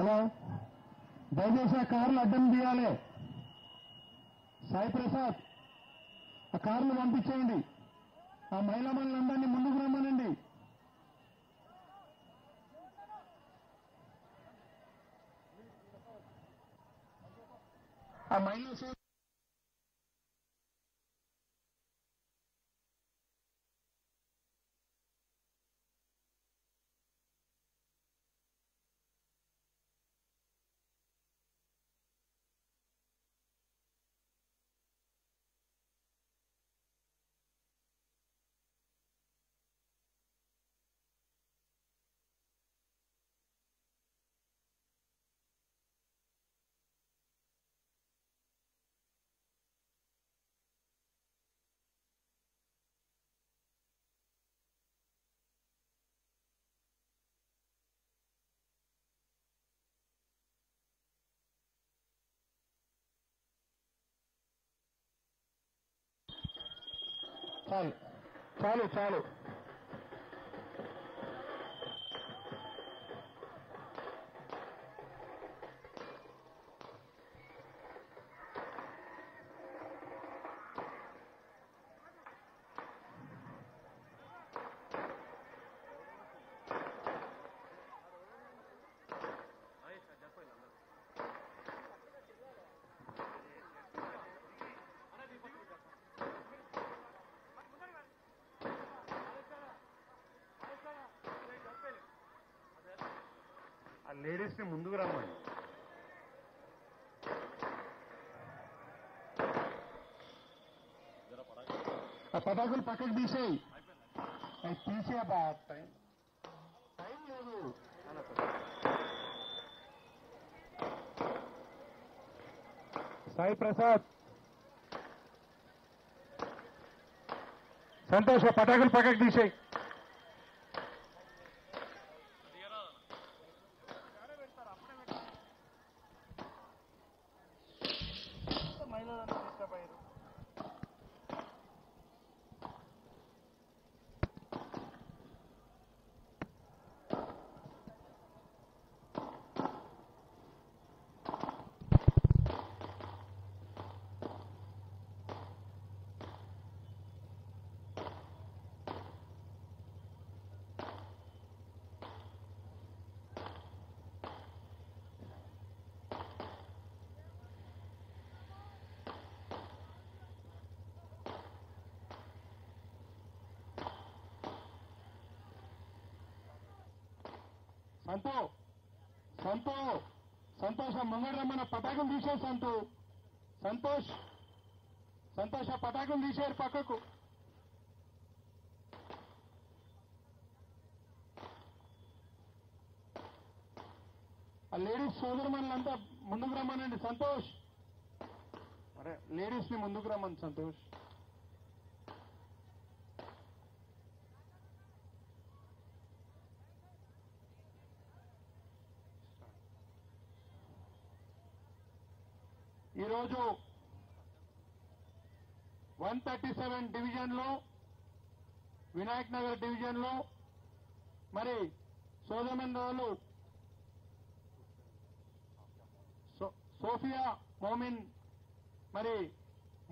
Hello, దయచేసి ఆ కార్లు అడ్డం తీయాలి. సాయి ప్రసాద్, ఆ కార్లు పంపించేయండి. ఆ మహిళా మనులందరినీ ముందుకు రమ్మనండి. ఆ మహిళా చాలు చాలు చాలు. ఆ లేడీస్ ని ముందుకు రమ్మని. ఆ పటాకులు పక్కకు తీసేయి. అవి తీసేయబా, టైం లేదు. సాయి ప్రసాద్, సంతోష్, పటాకులు పక్కకు తీసేయి. సంతోష్ ముంగడు రమ్మన్న పటాకులు తీసే. సంతోష్ ఆ పటాకులు తీసేరు పక్కకు. ఆ లేడీస్ సోదరుమణులంతా ముందుకు రమ్మనండి. సంతోష్, అరే లేడీస్ ని ముందుకు రమ్మని. సంతోష్, ఈరోజు 137 డివిజన్ లో, వినాయక్ నగర్ డివిజన్ లో మరి సోదరమండలు సోఫియా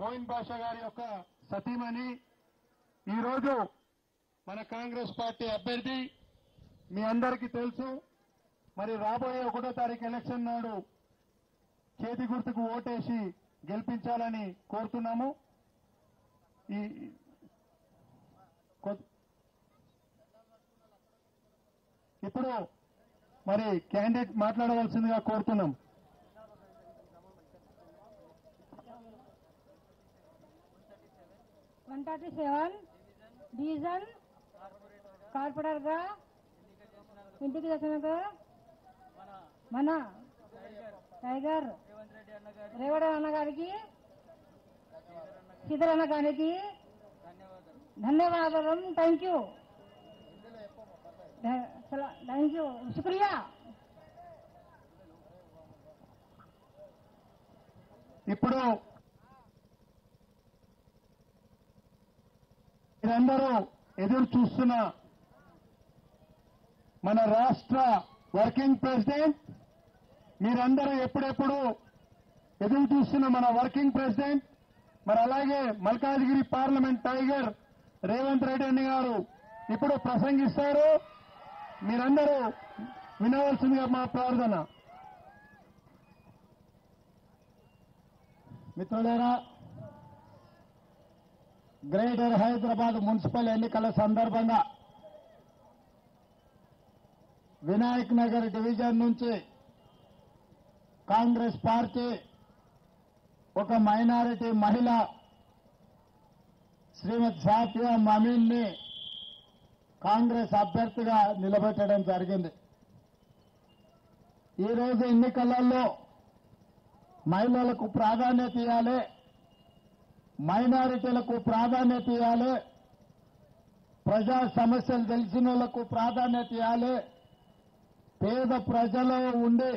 మోయిన్ బాషా గారి యొక్క సతీమణి ఈరోజు మన కాంగ్రెస్ పార్టీ అభ్యర్థి. మీ అందరికీ తెలుసు. మరి రాబోయే 1వ తారీఖు ఎలక్షన్ నాడు చేతి గుర్తుకు ఓటేసి గెలిపించాలని కోరుతున్నాము. ఇప్పుడు మరి క్యాండిడేట్ మాట్లాడవలసిందిగా కోరుతున్నాం. డివిజన్ కార్పొరేటర్ గా ఇంటికి చేసినాక మన టైగర్ రేవడ అన్న గారికి, శ్రీధర్ అన్న గారికి ధన్యవాదాలు. థ్యాంక్ యూ, శుక్రియా. ఇప్పుడు మీరందరూ ఎదురు చూస్తున్న మన రాష్ట్ర వర్కింగ్ ప్రెసిడెంట్ మీరందరూ ఎప్పుడెప్పుడు ఎదురు చూస్తున్న మన వర్కింగ్ ప్రెసిడెంట్, మరి అలాగే మల్కాజ్గిరి పార్లమెంట్ టైగర్ రేవంత్ రెడ్డి అన్న గారు ఇప్పుడు ప్రసంగిస్తారు. మీరందరూ వినవలసిందిగా మా ప్రార్థన. మిత్రులారా, గ్రేటర్ హైదరాబాద్ మున్సిపల్ ఎన్నికల సందర్భంగా వినాయక్ నగర్ డివిజన్ నుంచి కాంగ్రెస్ పార్టీ ఒక మైనారిటీ మహిళ శ్రీమతి సాఫియా మమీన్ ని కాంగ్రెస్ అభ్యర్థిగా నిలబెట్టడం జరిగింది. ఈరోజు ఎన్నికలలో మహిళలకు ప్రాధాన్యత ఇవ్వాలి, మైనారిటీలకు ప్రాధాన్యత ఇవ్వాలి, ప్రజా సమస్యలు తెలిసిన వాళ్లకు ప్రాధాన్యత ఇవ్వాలి, పేద ప్రజలు ఉండి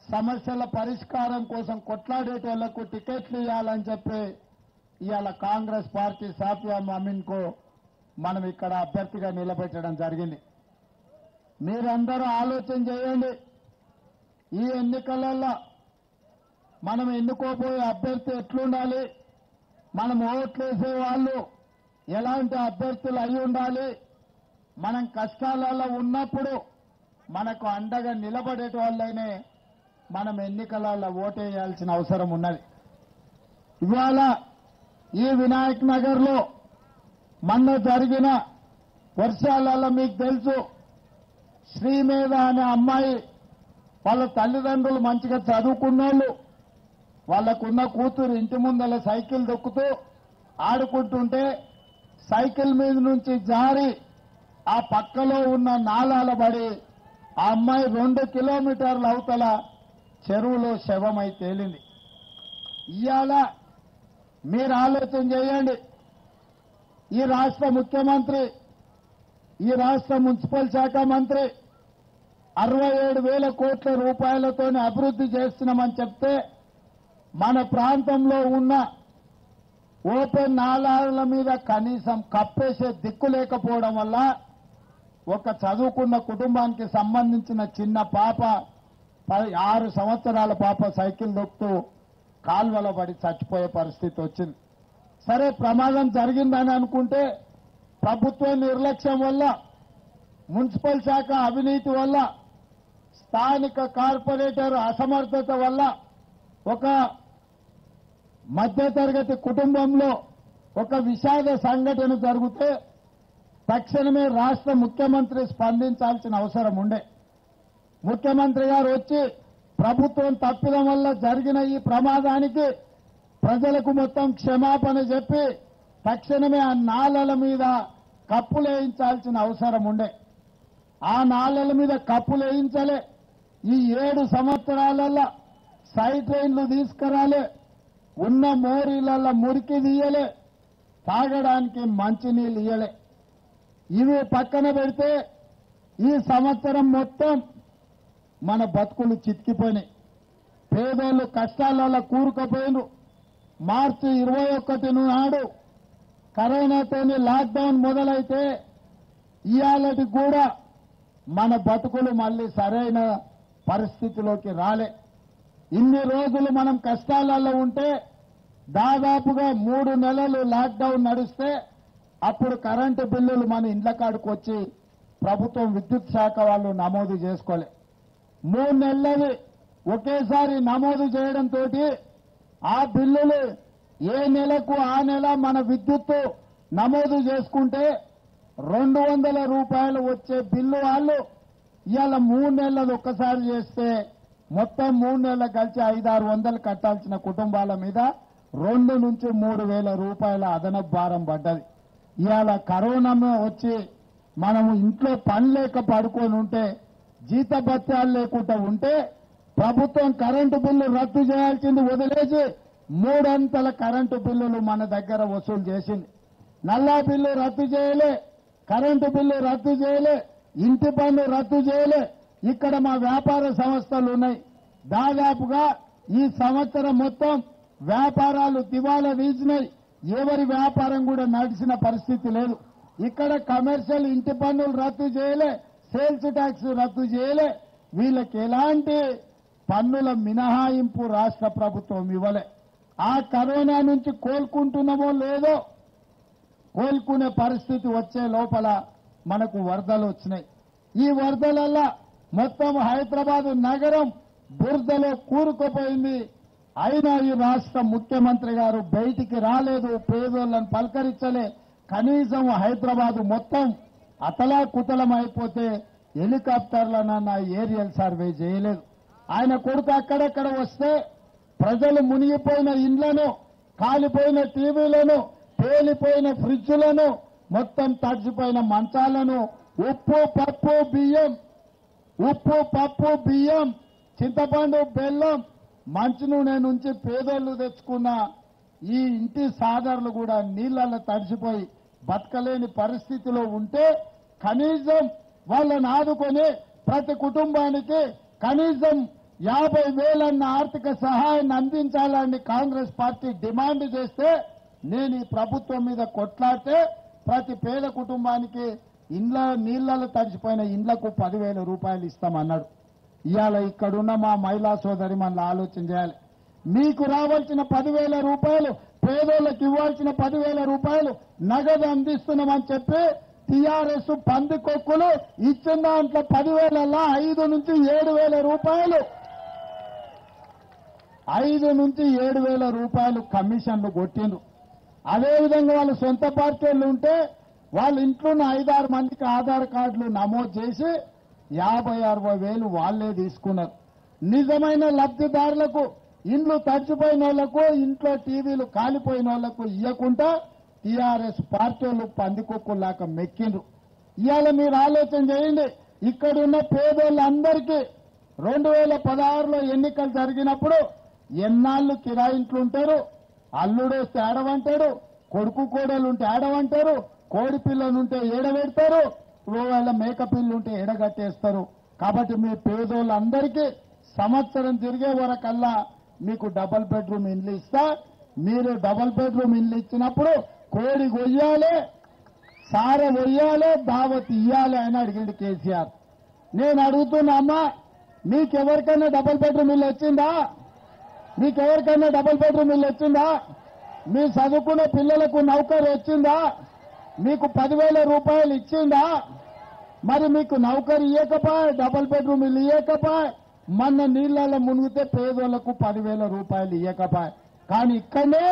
సమస్యల పరిష్కారం కోసం కొట్లాడేటోళ్లకు టికెట్లు ఇవ్వాలని చెప్పి ఇవాళ కాంగ్రెస్ పార్టీ సాఫియా మమీన్ కు మనం ఇక్కడ అభ్యర్థిగా నిలబెట్టడం జరిగింది. మీరందరూ ఆలోచన చేయండి, ఈ ఎన్నికలలో మనం ఎన్నుకోబోయే అభ్యర్థి ఎట్లుండాలి, మనం ఓట్లేసే వాళ్ళు ఎలాంటి అభ్యర్థులు అయి ఉండాలి, మనం కష్టాలలో ఉన్నప్పుడు మనకు అండగా నిలబడేట వాళ్ళనే మనం ఎన్నికలలో ఓటేయాల్సిన అవసరం ఉన్నది. ఇవాళ ఈ వినాయక్ నగర్ లో మొన్న జరిగిన వర్షాలలో మీకు తెలుసు, శ్రీమేధ అనే అమ్మాయి వాళ్ళ తల్లిదండ్రులు మంచిగా చదువుకున్నోళ్ళు, వాళ్ళకున్న కూతురు ఇంటి ముందల సైకిల్ దొక్కుతూ ఆడుకుంటుంటే సైకిల్ మీద నుంచి జారి ఆ పక్కలో ఉన్న నాలాల పడి ఆ అమ్మాయి 2 కిలోమీటర్ల అవతల చెరువులో శవమై తేలింది. ఇవాళ మీరు ఆలోచన చేయండి, ఈ రాష్ట్ర ముఖ్యమంత్రి, ఈ రాష్ట్ర మున్సిపల్ శాఖ మంత్రి 67,000 కోట్ల రూపాయలతో అభివృద్ధి చేస్తున్నామని చెప్తే మన ప్రాంతంలో ఉన్న ఓపెన్ నాలాల మీద కనీసం కప్పేసే దిక్కు లేకపోవడం వల్ల ఒక చదువుకున్న కుటుంబానికి సంబంధించిన చిన్న పాప 6 సంవత్సరాల పాప సైకిల్ దొక్కుతూ కాల్వలో పడి చచ్చిపోయే పరిస్థితి వచ్చింది. సరే, ప్రమాదం జరిగిందని అనుకుంటే ప్రభుత్వ నిర్లక్ష్యం వల్ల, మున్సిపల్ శాఖ అవినీతి వల్ల, స్థానిక కార్పొరేటర్ అసమర్థత వల్ల ఒక మధ్యతరగతి కుటుంబంలో ఒక విషాద సంఘటన జరిగితే తక్షణమే రాష్ట్ర ముఖ్యమంత్రి స్పందించాల్సిన అవసరం ఉండే. ముఖ్యమంత్రి గారు వచ్చి ప్రభుత్వం తప్పిదం వల్ల జరిగిన ఈ ప్రమాదానికి ప్రజలకు మొత్తం క్షమాపణ చెప్పి తక్షణమే ఆ నాలల మీద కప్పులేయించాల్సిన అవసరం ఉండే. ఆ నాలల మీద కప్పులేయించలే. ఈ 7 సంవత్సరాలలో సైడ్ ట్రైన్లు తీసుకురాలే, ఉన్న మోరీలలో మురికి తీయలే, తాగడానికి మంచినీళ్ళు ఇయ్యలే. ఇవి పక్కన పెడితే ఈ సంవత్సరం మొత్తం మన బతుకులు చితికిపోయినాయి. పేదోళ్ళు కష్టాలలో కూరుకుపోయినారు. మార్చి 21 నాడు కరోనాతోని లాక్డౌన్ మొదలైతే ఇవాళకి కూడా మన బతుకులు మళ్ళీ సరైన పరిస్థితిలోకి రాలే. ఇన్ని రోజులు మనం కష్టాలలో ఉంటే దాదాపుగా 3 నెలలు లాక్డౌన్ నడిస్తే అప్పుడు కరెంటు బిల్లులు మన ఇండ్ల కాడికి వచ్చి ప్రభుత్వం విద్యుత్ శాఖ వాళ్ళు నమోదు చేసుకోలే. 3 నెలలవి ఒకేసారి నమోదు చేయడంతో ఆ బిల్లులు ఏ నెలకు ఆ నెల మన విద్యుత్తు నమోదు చేసుకుంటే 200 రూపాయలు వచ్చే బిల్లు వాళ్ళు ఇవాళ 3 నెలలు ఒక్కసారి చేస్తే మొత్తం 3 నెలలు కలిసి 500-600 కట్టాల్సిన కుటుంబాల మీద 2 నుంచి 3 వేల రూపాయల అదనపు భారం పడ్డది. ఇవాళ కరోనా వచ్చి మనము ఇంట్లో పని లేక పడుకొని ఉంటే, జీతభత్యాలు లేకుండా ఉంటే ప్రభుత్వం కరెంటు బిల్లు రద్దు చేయాల్సింది వదిలేసి 3 అంతల కరెంటు బిల్లులు మన దగ్గర వసూలు చేసింది. నల్లా బిల్లు రద్దు చేయలే, కరెంటు బిల్లు రద్దు చేయలే, ఇంటి పన్ను రద్దు చేయలే. ఇక్కడ మా వ్యాపార సంస్థలు ఉన్నాయి. దాదాపుగా ఈ సంవత్సరం మొత్తం వ్యాపారాలు దివాలా తీసినాయి. ఎవరి వ్యాపారం కూడా నడిచిన పరిస్థితి లేదు. ఇక్కడ కమర్షియల్ ఇంటి పన్నులు రద్దు చేయలే, సేల్స్ ట్యాక్స్ రద్దు చేయలే. వీళ్ళకి ఎలాంటి పన్నుల మినహాయింపు రాష్ట్ర ప్రభుత్వం ఇవ్వలే. ఆ కరోనా నుంచి కోలుకుంటున్నామో లేదో, కోలుకునే పరిస్థితి వచ్చే లోపల మనకు వరదలు వచ్చినాయి. ఈ వరదలల్లా మొత్తం హైదరాబాద్ నగరం బురదలో కూరుకుపోయింది. అయినా ఈ రాష్ట్ర ముఖ్యమంత్రి గారు బయటికి రాలేదు, పేదోళ్లను పలకరించలే. కనీసం హైదరాబాద్ మొత్తం అతలాకుతలం అయిపోతే హెలికాప్టర్లనన్నా ఏరియల్ సర్వే చేయలేదు. ఆయన కొడుకు అక్కడక్కడ వస్తే ప్రజలు మునిగిపోయిన ఇండ్లను, కాలిపోయిన టీవీలను, పేలిపోయిన ఫ్రిడ్జ్లను, మొత్తం తడిచిపోయిన మంచాలను, ఉప్పు పప్పు బియ్యం, చింతపండు, బెల్లం, మంచినూనె నుంచి పేదోళ్లు తెచ్చుకున్న ఈ ఇంటి సాదరులు కూడా నీళ్లలో తడిసిపోయి బతకలేని పరిస్థితిలో ఉంటే కనీసం వాళ్ళని ఆదుకొని ప్రతి కుటుంబానికి కనీసం 50,000 ఆర్థిక సహాయాన్ని అందించాలని కాంగ్రెస్ పార్టీ డిమాండ్ చేస్తే, నేను ఈ ప్రభుత్వం మీద కొట్లాడితే ప్రతి పేద కుటుంబానికి నీళ్లలో తడిసిపోయిన ఇండ్లకు 10,000 రూపాయలు ఇస్తామన్నాడు. ఇవాళ ఇక్కడున్న మా మహిళా సోదరి మనల్ని ఆలోచన చేయాలి. మీకు రావాల్సిన 10,000 రూపాయలు, పేదోళ్లకు ఇవ్వాల్సిన 10,000 రూపాయలు నగదు అందిస్తున్నామని చెప్పి టీఆర్ఎస్ పందికొక్కులు ఇచ్చిన దాంట్లో 10,000 5 నుంచి 7,000 రూపాయలు, 5 నుంచి 7,000 రూపాయలు కమిషన్లు కొట్టిండ్రు. అదేవిధంగా వాళ్ళ సొంత పార్టీలు ఉంటే వాళ్ళ ఇంట్లో ఉన్న 5-6 మందికి ఆధార్ కార్డులు నమోదు చేసి 50,000-60,000 వాళ్లే తీసుకున్నారు. నిజమైన లబ్ధిదారులకు, ఇండ్లు తడిచిపోయిన వాళ్లకు, ఇంట్లో టీవీలు కాలిపోయిన వాళ్లకు ఇవ్వకుండా టీఆర్ఎస్ పార్టీలు పందికొక్కులాక మెక్కిండ్రు. ఇవాళ మీరు ఆలోచన చేయండి. ఇక్కడున్న పేదోళ్ళందరికీ 2016లో ఎన్నికలు జరిగినప్పుడు ఎన్నాళ్ళు కిరాయింట్లు ఉంటారు, అల్లుడు వస్తే ఏడవంటాడు, కొడుకు కోడలుంటే ఏడవంటారు, కోడి పిల్లలుంటే ఏడబెడతారు, వాళ్ళ మేక పిల్లుంటే ఎడగట్టేస్తారు. కాబట్టి మీ పేదోళ్ళందరికీ సంవత్సరం తిరిగే వరకల్లా మీకు డబుల్ బెడ్రూమ్ ఇండ్లు ఇస్తా. మీరు డబుల్ బెడ్రూమ్ ఇండ్లు ఇచ్చినప్పుడు కోడి కొయ్యాలి, సార కొయ్యాలి, దావత్ ఇయ్యాలి అని అడిగింది కేసీఆర్. నేను అడుగుతున్నా అమ్మా, మీకెవరికైనా డబుల్ బెడ్రూమ్ ఇల్లు వచ్చిందా? మీకెవరికైనా డబుల్ బెడ్రూమ్ ఇల్లు వచ్చిందా? మీ చదువుకునే పిల్లలకు నౌకరు వచ్చిందా? మీకు 10,000 రూపాయలు ఇచ్చిందా? మరి మీకు నౌకరు ఇయ్యకపోయి, డబుల్ బెడ్రూమ్ ఇల్లు ఇయ్యకపోయి, మొన్న నీళ్లలో మునిగితే పేదోళ్లకు 10,000 రూపాయలు ఇయ్యకపోయి. కానీ ఇక్కడనే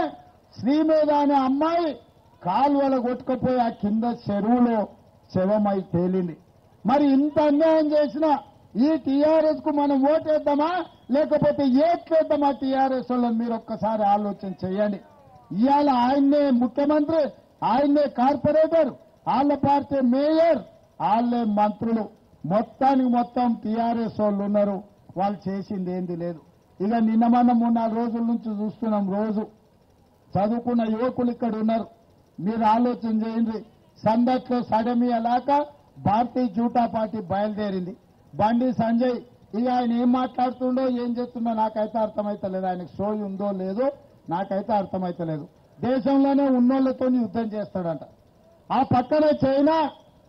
శ్రీమేధ అనే అమ్మాయి కాలువల కొట్టుకుపోయి ఆ కింద చెరువులో శవమై తేలింది. మరి ఇంత అన్యాయం చేసిన ఈ టీఆర్ఎస్ కు మనం ఓటేద్దామా లేకపోతే ఏట్లేద్దామా? టీఆర్ఎస్ వాళ్ళని మీరు ఒక్కసారి ఆలోచన చేయండి. ఇవాళ ఆయన్నే ముఖ్యమంత్రి, ఆయన్నే కార్పొరేటర్, వాళ్ళ పార్టీ మేయర్, వాళ్ళే మంత్రులు, మొత్తానికి మొత్తం టీఆర్ఎస్ వాళ్ళు ఉన్నారు. వాళ్ళు చేసింది ఏంది లేదు. ఇక నిన్న మనం 3-4 రోజుల నుంచి చూస్తున్నాం. రోజు చదువుకున్న యువకులు ఇక్కడ ఉన్నారు. మీరు ఆలోచన చేయండి. సందట్లో సడమియలాక భారతీయ జనతా పార్టీ బయలుదేరింది. బండి సంజయ్ ఇక ఆయన ఏం మాట్లాడుతుండో ఏం చేస్తుండో నాకైతే అర్థమైతలేదు. ఆయనకు సోయి ఉందో లేదో నాకైతే అర్థమైతలేదు. దేశంలోనే ఉన్నోళ్లతో యుద్ధం చేస్తాడంట. ఆ పక్కన చైనా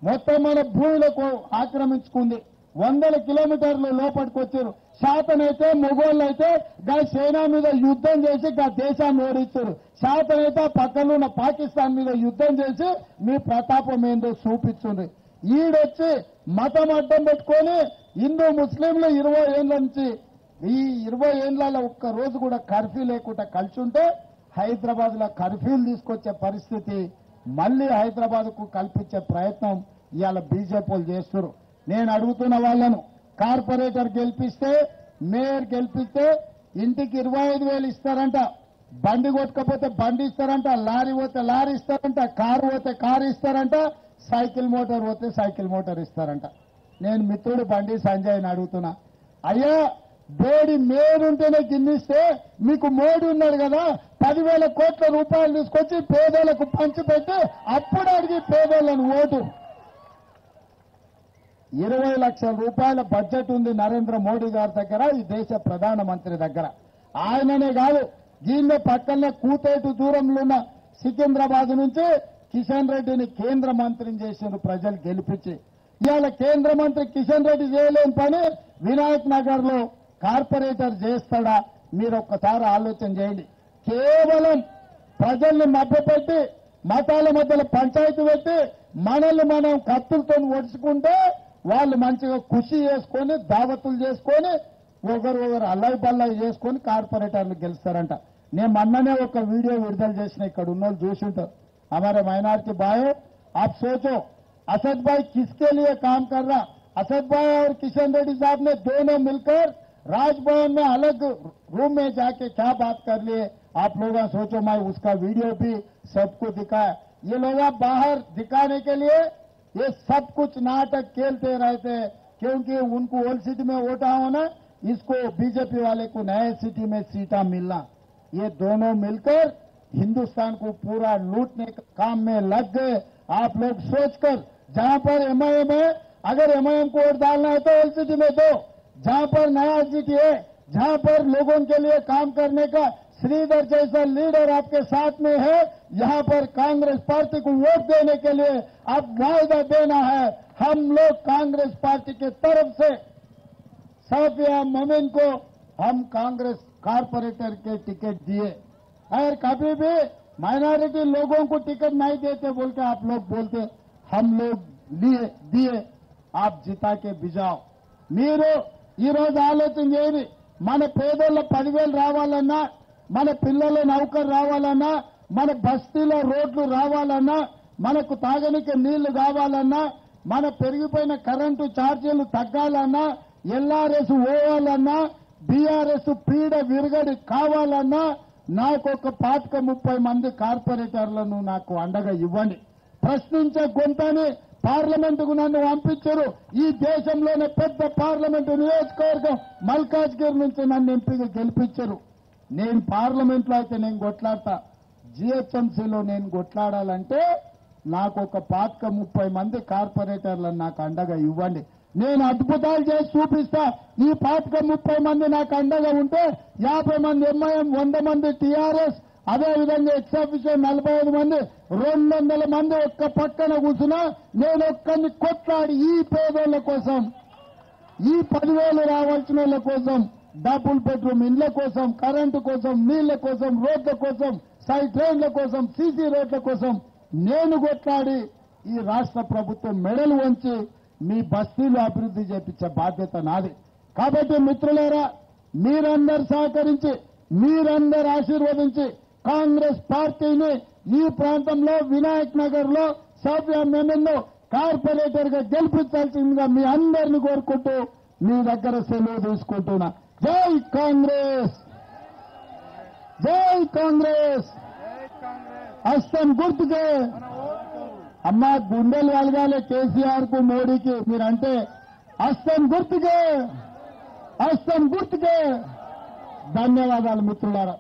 మొత్తం మన భూములకు ఆక్రమించుకుంది. 100 కిలోమీటర్లు లోపలికి వచ్చారు. శాతనైతే మొగోళ్ళు అయితే గా చైనా మీద యుద్ధం చేసి గా దేశాన్ని ఓడించారు. శాతనైతే పక్కనున్న పాకిస్తాన్ మీద యుద్ధం చేసి మీ ప్రతాపం ఏందో చూపించుండ్రి. ఈడొచ్చి మతం అడ్డం పెట్టుకొని హిందూ ముస్లింలు 20 ఏళ్ల నుంచి ఈ 20 ఏళ్లలో ఒక్క రోజు కూడా కర్ఫ్యూ లేకుండా కలిసి ఉంటే హైదరాబాద్ లో కర్ఫ్యూలు తీసుకొచ్చే పరిస్థితి మళ్లీ హైదరాబాద్ కు కల్పించే ప్రయత్నం ఇవాళ బీజేపీలు చేస్తున్నారు. నేను అడుగుతున్న వాళ్ళను, కార్పొరేటర్ గెలిపిస్తే, మేయర్ గెలిపిస్తే ఇంటికి 25,000 ఇస్తారంట. బండి కొట్టకపోతే బండి ఇస్తారంట, లారీ పోతే లారీ ఇస్తారంట, కారు పోతే కారు ఇస్తారంట, సైకిల్ మోటార్ పోతే సైకిల్ మోటార్ ఇస్తారంట. నేను మిత్రుడు బండి సంజయ్ని అడుగుతున్నా, అయ్యా బోడి మేయర్ ఉంటేనే గిన్నిస్తే మీకు మోడీ ఉన్నాడు కదా 10,000 కోట్ల రూపాయలు తీసుకొచ్చి పేదలకు పంచిపెట్టి అప్పుడు అడిగి పేదలను ఓటు. 20 లక్షల రూపాయల బడ్జెట్ ఉంది నరేంద్ర మోడీ గారి దగ్గర, ఈ దేశ ప్రధానమంత్రి దగ్గర. ఆయననే కాదు, దీన్ని పక్కనే కూతేటు దూరంలో ఉన్న సికింద్రాబాద్ నుంచి కిషన్ రెడ్డిని కేంద్ర మంత్రిని చేసిన ప్రజలు గెలిపించి. ఇవాళ కేంద్ర మంత్రి కిషన్ రెడ్డి చేయలేని పని వినాయక్ నగర్ లో కార్పొరేటర్ చేస్తాడా? మీరు ఒక్కసారి ఆలోచన చేయండి. కేవలం ప్రజల్ని మభ్యపెట్టి మతాల మధ్యలో పంచాయతీ పెట్టి మనల్ని మనం కత్తులతో ఒడుచుకుంటే వాళ్ళు మంచిగా ఖుషి చేసుకొని దావతులు చేసుకొని ఒకరు అల్లై బల్లై చేసుకొని కార్పొరేటర్లు గెలుస్తారంట. నేను మొన్ననే ఒక వీడియో విడుదల చేసిన, ఇక్కడ ఉన్న వాళ్ళు చూసి ఉంటారు. हमारे माइनॉरिटी भाइयों, आप सोचो असद भाई किसके लिए काम कर रहा? असद भाई और किशन रेड्डी साहब ने दोनों मिलकर राजभवन में अलग रूम में जाके क्या बात कर लिए आप लोग सोचो। मैं उसका वीडियो भी सबको दिखाया। ये लोग बाहर दिखाने के लिए ये सब कुछ नाटक खेलते रहते हैं, क्योंकि उनको ओल्ड सिटी में वोटा होना, इसको बीजेपी वाले को नए सिटी में सीटा मिलना। ये दोनों मिलकर हिंदुस्तान को पूरा लूटने के काम में लग गए। आप लोग सोचकर, जहां पर एमआईएम है, अगर एमआईएम को वोट डालना है तो ओल्ड सिटी में दो। जहां पर नया सिटी है, जहां पर लोगों के लिए काम करने का श्रीधर जैसा लीडर आपके साथ में है, यहां पर कांग्रेस पार्टी को वोट देने के लिए अब वायदा देना है। हम लोग कांग्रेस पार्टी की तरफ से साफिया मोमिन को हम कांग्रेस कारपोरेटर के टिकट दिए। और कभी भी माइनॉरिटी लोगों को टिकट नहीं देते बोल के आप लोग बोलते, हम लोग लिए दिए, आप जिता के भिजाओ। మీరు ఈ రోజు ఆలోచన చేయండి, మన పేదోళ్ళ 10,000 రావాలన్నా, మన పిల్లల నౌకరు రావాలన్నా, మన బస్తీలో రోడ్లు రావాలన్నా, మనకు తాగనికి నీళ్లు కావాలన్నా, మన పెరిగిపోయిన కరెంటు ఛార్జీలు తగ్గాలన్నా, ఎల్ఆర్ఎస్ ఓవాలన్నా, బీఆర్ఎస్ పీడ విరగడి కావాలన్నా నాకు ఒక 30 మంది కార్పొరేటర్లను నాకు అండగా ఇవ్వండి. ప్రశ్నించే గొంతని పార్లమెంటుకు నన్ను పంపించారు. ఈ దేశంలోనే పెద్ద పార్లమెంటు నియోజకవర్గం మల్కాజ్గిరి నుంచి నన్ను ఎంపీగా గెలిపించారు. నేను పార్లమెంట్లో అయితే నేను కొట్లాడతా, జీహెచ్ఎంసీలో నేను కొట్లాడాలంటే నాకు ఒక 30 మంది కార్పొరేటర్లను నాకు అండగా ఇవ్వండి. నేను అద్భుతాలు చేసి చూపిస్తా. ఈ 30 మంది నాకు అండగా ఉంటే 50 మంది ఎంఐఎం, 100 మంది టీఆర్ఎస్, అదేవిధంగా ఎక్సాఫిషియల్ 45 మంది, 200 మంది ఒక్క పక్కన కూర్చున్నా నేను ఒక్కరిని కొట్లాడి ఈ పేదోళ్ల కోసం, ఈ 10,000 రావాల్సిన వాళ్ళ కోసం, డబుల్ బెడ్రూమ్ ఇండ్ల కోసం, కరెంటు కోసం, నీళ్ల కోసం, రోడ్ల కోసం, సైడ్ ట్రైన్ల కోసం, సీసీ రోడ్ల కోసం నేను కొట్లాడి ఈ రాష్ట్ర ప్రభుత్వం మెడలు వంచి మీ బస్తీలు అభివృద్ధి చేపించే బాధ్యత నాది. కాబట్టి మిత్రులారా, మీరందరూ సహకరించి, మీరందరూ ఆశీర్వదించి కాంగ్రెస్ పార్టీని ఈ ప్రాంతంలో వినాయక్ నగర్ లో సాఫియా మొమిన్ను కార్పొరేటర్ గా గెలిపించాల్సిందిగా మీ అందరిని కోరుకుంటూ మీ దగ్గర సెలవు తీసుకుంటున్నా. జై కాంగ్రెస్, జై కాంగ్రెస్. హస్తం గుర్తుకే. అమ్మా గుండెలు వలగాలి కేసీఆర్ కు, మోడీకి. మీరంటే హస్తం గుర్తుకే, హస్తం గుర్తుకే. ధన్యవాదాలు మిత్రులారా.